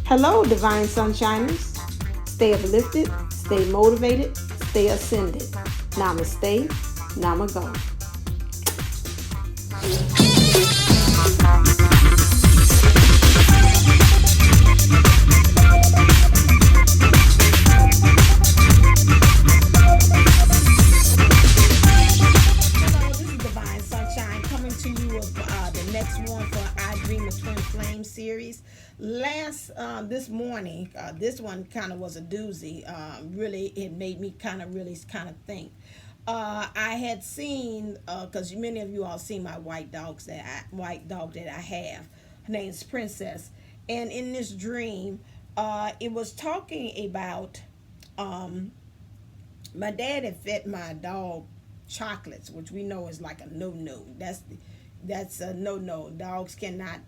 Hello, Divine Sunshiners. Stay uplifted, stay motivated, stay ascended. Namaste, Namago. Series. This morning, this one kind of was a doozy. Really, it made me kind of think. I had seen, because many of you all see my white dog that I have. Her name's Princess, and in this dream, it was talking about my dad had fed my dog chocolates, which we know is like a no. That's a no. Dogs cannot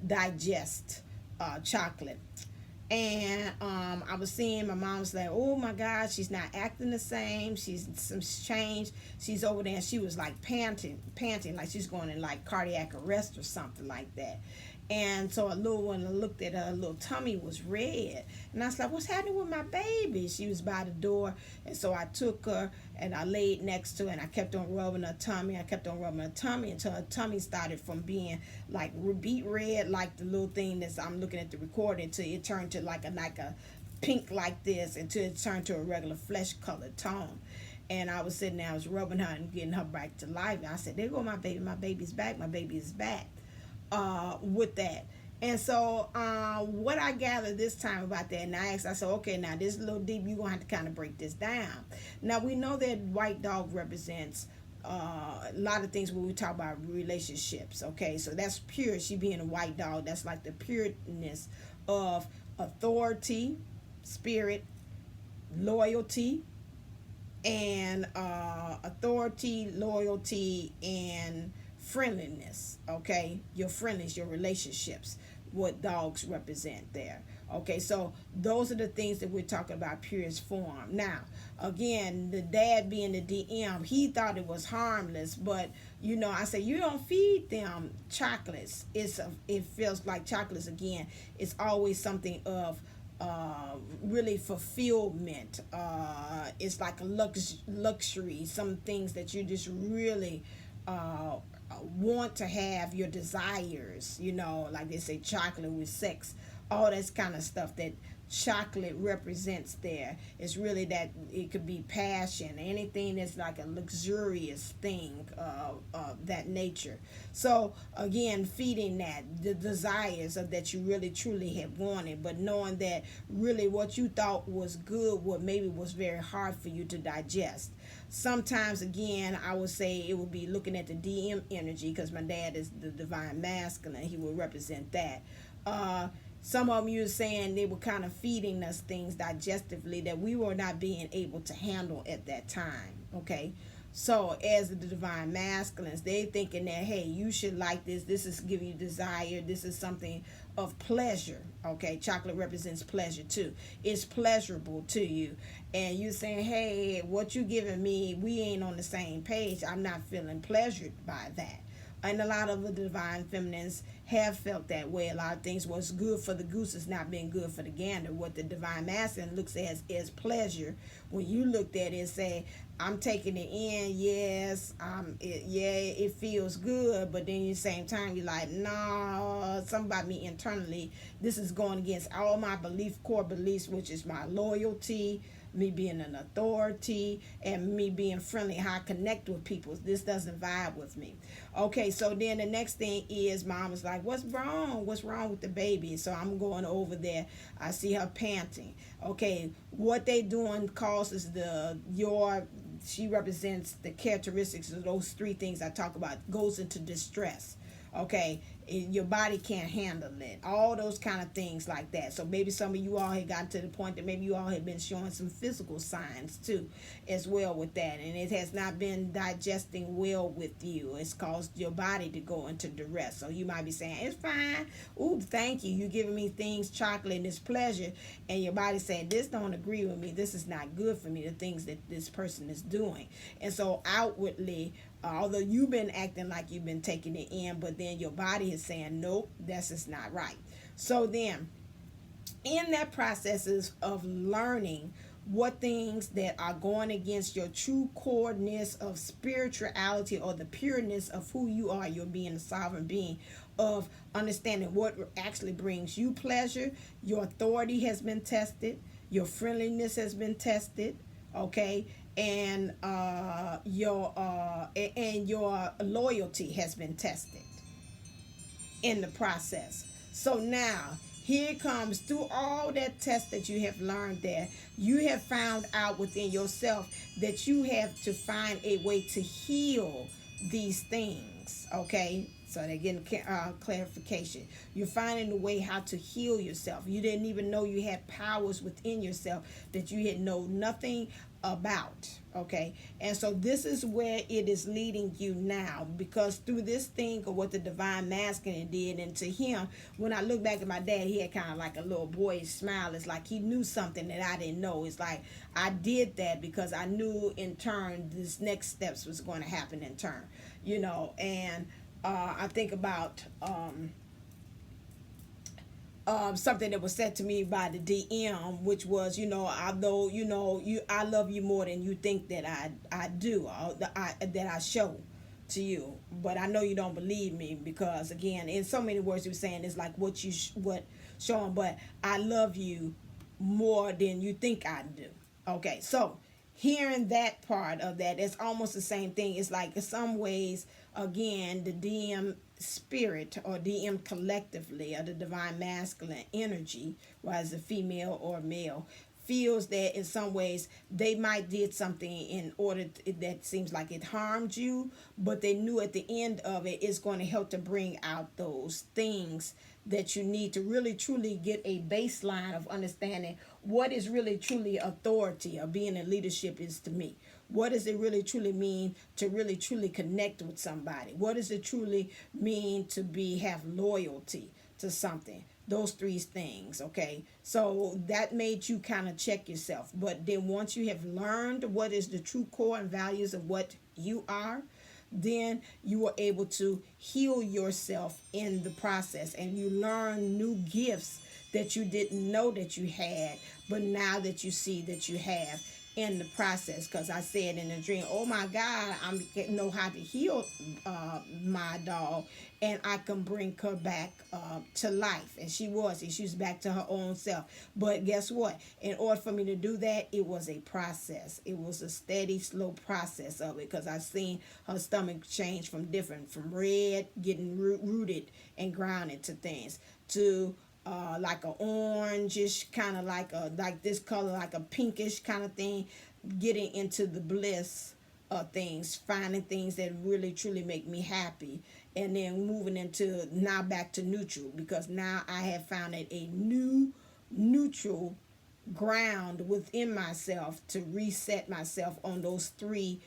digest chocolate. And I was seeing my mom's like, oh my God, she's not acting the same. She's some changed. She's over there and she was like panting like she's going in like cardiac arrest or something like that. And so a little one looked at her little tummy was red. And I was like, what's happening with my baby? She was by the door. And so I took her and I laid next to her and I kept on rubbing her tummy. I kept on rubbing her tummy until her tummy started from being like beet red, like the little thing that I'm looking at the recording, until it turned to like a pink like this, until it turned to a regular flesh colored tone. And I was sitting there, I was rubbing her and getting her back to life. And I said, there go my baby. My baby's back. My baby is back. With that. And so what I gathered this time about that, and I said, okay, now this is a little deep, you're going to have to kind of break this down. Now we know that white dog represents a lot of things when we talk about relationships, okay? So that's pure. She being a white dog, that's like the pureness of authority, spirit, loyalty, and authority, loyalty, and friendliness, okay? Your friendliness, your relationships, what dogs represent there. Okay, so those are the things that we're talking about, purest form. Now, again, the dad being the DM, he thought it was harmless, but I say you don't feed them chocolates. It feels like chocolates again. It's always something of really fulfillment. It's like a luxury. Some things that you just really want to have, your desires, like they say chocolate with sex, all that kind of stuff that chocolate represents there. It's really that it could be passion, anything that's like a luxurious thing of that nature. So again, feeding that, the desires of that you really truly have wanted, but knowing that really what you thought was good, what maybe was very hard for you to digest. Sometimes, again, I would say it would be looking at the DM energy, because my dad is the divine masculine. He would represent that. Some of you are saying they were kind of feeding us things digestively that we were not being able to handle at that time, okay? So as the divine masculines, they thinking that, hey, you should like this. This is giving you desire. This is something of pleasure, okay? Chocolate represents pleasure too. It's pleasurable to you. And you saying, hey, what you giving me, we ain't on the same page. I'm not feeling pleasured by that. And a lot of the divine feminines have felt that way. A lot of things, what's good for the goose is not being good for the gander. What the divine masculine looks at as pleasure, when you looked at it and say, I'm taking it in, yes, it feels good, but then at the same time you're like, no, something about me internally, this is going against all my core beliefs, which is my loyalty, me being an authority, and me being friendly, how I connect with people. This doesn't vibe with me. Okay, so then the next thing is mom was like, what's wrong with the baby? So I'm going over there. I see her panting. Okay, what they doing causes she represents the characteristics of those three things I talk about, goes into distress. Okay, your body can't handle it, all those kind of things like that. So maybe some of you all had gotten to the point that maybe you all had been showing some physical signs too as well with that, and it has not been digesting well with you. It's caused your body to go into duress. So you might be saying, it's fine, ooh, thank you, you're giving me things, chocolate and this pleasure, and your body saying, this don't agree with me, this is not good for me, the things that this person is doing. And so outwardly, although you've been acting like you've been taking it in, but then your body is saying, nope, that's just not right. So then in that processes of learning what things that are going against your true coreness of spirituality or the pureness of who you are, your being a sovereign being, of understanding what actually brings you pleasure. Your authority has been tested, your friendliness has been tested, okay, and your loyalty has been tested in the process. So now, here comes through all that test that you have learned there, you have found out within yourself that you have to find a way to heal these things, okay? So they're getting clarification. You're finding a way how to heal yourself. You didn't even know you had powers within yourself that you had know nothing about, okay? And so this is where it is leading you now, because through this thing of what the divine masculine did, and to him, when I look back at my dad, he had kind of like a little boyish smile. It's like he knew something that I didn't know. It's like I did that because I knew in turn this next steps was going to happen in turn, you know. And I think about something that was said to me by the DM, which was, you know, although, you know, I love you more than you think that I do, that I show to you, but I know you don't believe me, because again, in so many words he was saying, it's like what showing, but I love you more than you think I do. Okay, so hearing that part of that, it's almost the same thing. It's like in some ways, again, the DM spirit or DM collectively, or the divine masculine energy, whether it's a female or male, feels that in some ways they might did something in order that seems like it harmed you, but they knew at the end of it, it's going to help to bring out those things that you need to really truly get a baseline of understanding what is really truly authority or being in leadership is to me. What does it really truly mean to really truly connect with somebody? What does it truly mean to have loyalty to something? Those three things, okay? So that made you kind of check yourself. But then once you have learned what is the true core and values of what you are, then you are able to heal yourself in the process, and you learn new gifts that you didn't know that you had, but now that you see that you have in the process. Because I said in a dream, oh my God, I know how to heal my dog, and I can bring her back to life. And she was back to her own self. But guess what? In order for me to do that, it was a process. It was a steady, slow process of it, because I seen her stomach change from red, getting rooted and grounded to things, to like a orangish kind of like this color, like a pinkish kind of thing, getting into the bliss of things, finding things that really truly make me happy, and then moving into now back to neutral, because now I have found it a new neutral ground within myself to reset myself on those three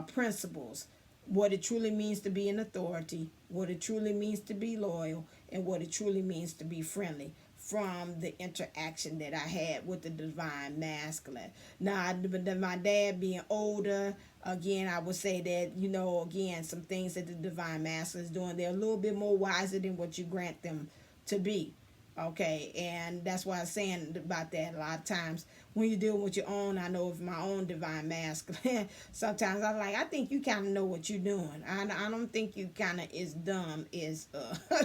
principles: what it truly means to be an authority, what it truly means to be loyal, and what it truly means to be friendly, from the interaction that I had with the divine masculine. Now, my dad being older, again, I would say that, you know, again, some things that the divine masculine is doing, they're a little bit more wiser than what you grant them to be. Okay, and that's why I'm saying about that a lot of times when you're dealing with your own. I know of my own divine masculine, sometimes I'm like, I think you kind of know what you're doing. I don't think you kind of as dumb as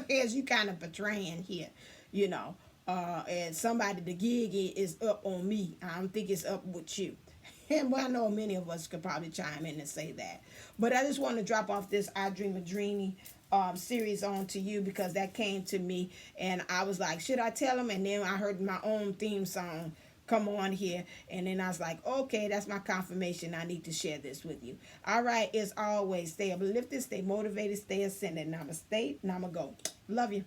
as you kind of portraying here, you know. And somebody, the gig is up on me. I don't think it's up with you. And well, I know many of us could probably chime in and say that. But I just want to drop off this I Dream a Dreamy series on to you, because that came to me and I was like, should I tell them? And then I heard my own theme song come on here, and then I was like, okay, that's my confirmation. I need to share this with you. All right, as always, stay uplifted, stay motivated, stay ascended. Namaste, namago. Love you.